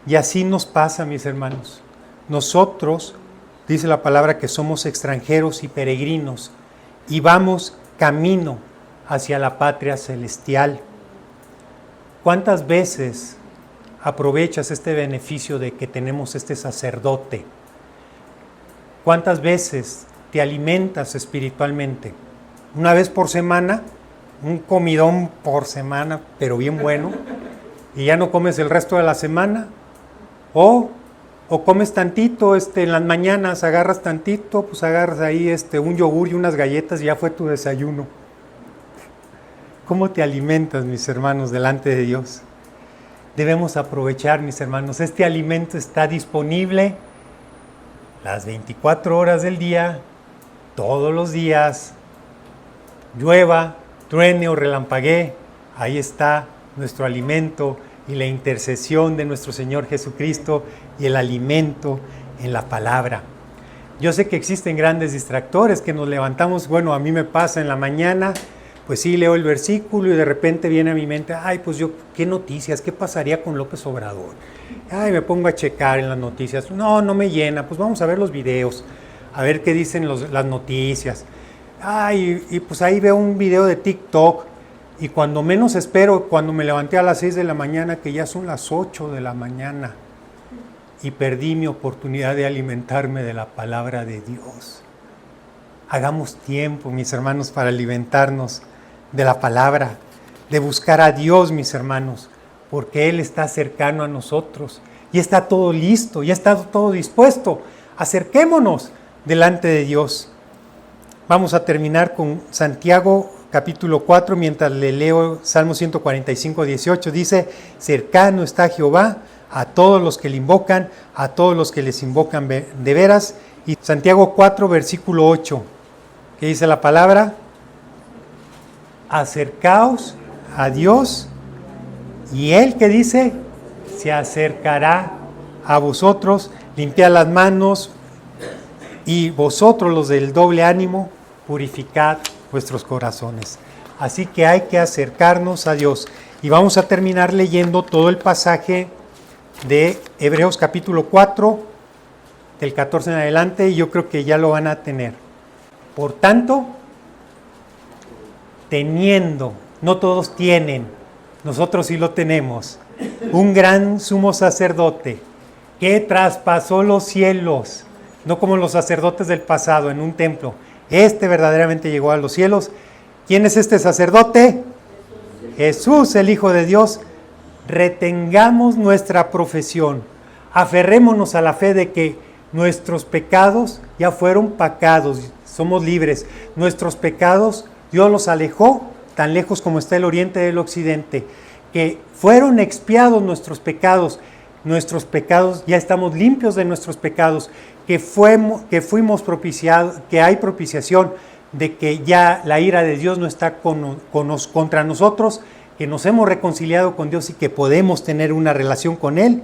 Y así nos pasa, mis hermanos. Nosotros, dice la palabra, que somos extranjeros y peregrinos y vamos camino hacia la patria celestial. ¿Cuántas veces aprovechas este beneficio de que tenemos este sacerdote? ¿Cuántas veces te alimentas espiritualmente? Una vez por semana, un comidón por semana, pero bien bueno, y ya no comes el resto de la semana, o comes tantito, en las mañanas agarras tantito, pues agarras ahí un yogur y unas galletas y ya fue tu desayuno. ¿Cómo te alimentas, mis hermanos, delante de Dios? Debemos aprovechar, mis hermanos, este alimento está disponible las 24 horas del día, todos los días, llueva, truene o relampaguee, ahí está nuestro alimento y la intercesión de nuestro Señor Jesucristo y el alimento en la palabra. Yo sé que existen grandes distractores que nos levantamos, bueno, a mí me pasa en la mañana, pues sí leo el versículo y de repente viene a mi mente, ay, pues yo, ¿qué noticias? ¿Qué pasaría con López Obrador? Ay, me pongo a checar en las noticias, no me llena, pues vamos a ver los videos, a ver qué dicen las noticias. Ay, y pues ahí veo un video de TikTok y cuando menos espero, cuando me levanté a las 6 de la mañana, que ya son las 8 de la mañana y perdí mi oportunidad de alimentarme de la palabra de Dios. Hagamos tiempo, mis hermanos, para alimentarnos de la palabra, de buscar a Dios, mis hermanos, porque Él está cercano a nosotros y está todo listo, ya está todo dispuesto. Acerquémonos delante de Dios. Vamos a terminar con Santiago capítulo 4, mientras le leo Salmo 145, 18, dice, cercano está Jehová a todos los que le invocan, a todos los que les invocan de veras. Y Santiago 4, versículo 8, que dice la palabra, acercaos a Dios y Él, que dice, se acercará a vosotros, limpiad las manos y vosotros los del doble ánimo, purificad vuestros corazones. Así que hay que acercarnos a Dios. Y vamos a terminar leyendo todo el pasaje de Hebreos capítulo 4, del 14 en adelante, y yo creo que ya lo van a tener. Por tanto, teniendo, no todos tienen, nosotros sí lo tenemos, un gran sumo sacerdote que traspasó los cielos, no como los sacerdotes del pasado en un templo. Este verdaderamente llegó a los cielos. ¿Quién es este sacerdote? Jesús, el Hijo de Dios. Retengamos nuestra profesión, aferrémonos a la fe de que nuestros pecados ya fueron pagados, somos libres. Nuestros pecados Dios los alejó tan lejos como está el oriente del occidente, que fueron expiados nuestros pecados, ya estamos limpios de nuestros pecados, que fuimos propiciados, que hay propiciación, de que ya la ira de Dios no está contra nosotros, que nos hemos reconciliado con Dios y que podemos tener una relación con Él.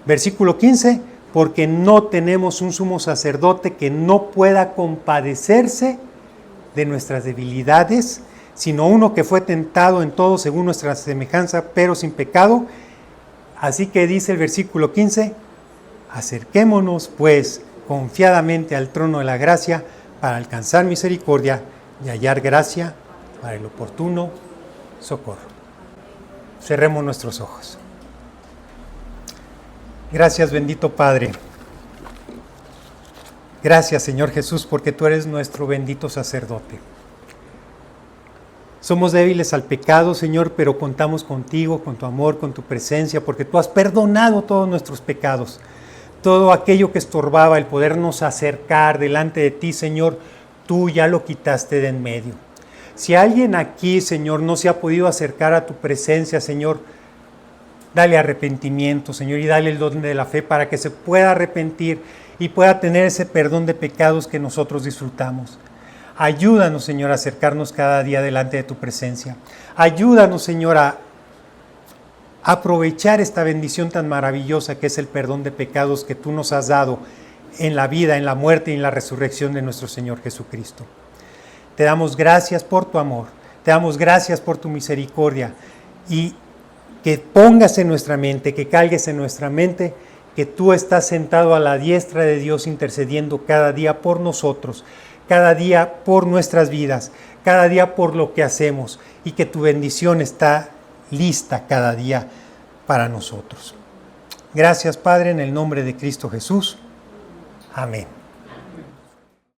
Versículo 15, porque no tenemos un sumo sacerdote que no pueda compadecerse de nuestras debilidades, sino uno que fue tentado en todo según nuestra semejanza, pero sin pecado. Así que dice el versículo 15, acerquémonos pues confiadamente al trono de la gracia para alcanzar misericordia y hallar gracia para el oportuno socorro. Cerremos nuestros ojos. Gracias, bendito Padre. Gracias, Señor Jesús, porque tú eres nuestro bendito sacerdote. Somos débiles al pecado, Señor, pero contamos contigo, con tu amor, con tu presencia, porque tú has perdonado todos nuestros pecados. Todo aquello que estorbaba el podernos acercar delante de ti, Señor, tú ya lo quitaste de en medio. Si alguien aquí, Señor, no se ha podido acercar a tu presencia, Señor, dale arrepentimiento, Señor, y dale el don de la fe para que se pueda arrepentir y pueda tener ese perdón de pecados que nosotros disfrutamos. Ayúdanos, Señor, a acercarnos cada día delante de tu presencia. Ayúdanos, Señor, a aprovechar esta bendición tan maravillosa que es el perdón de pecados que tú nos has dado en la vida, en la muerte y en la resurrección de nuestro Señor Jesucristo. Te damos gracias por tu amor, te damos gracias por tu misericordia y que pongas en nuestra mente, que cargues en nuestra mente que tú estás sentado a la diestra de Dios intercediendo cada día por nosotros, cada día por nuestras vidas, cada día por lo que hacemos y que tu bendición está lista cada día para nosotros. Gracias, Padre, en el nombre de Cristo Jesús. Amén.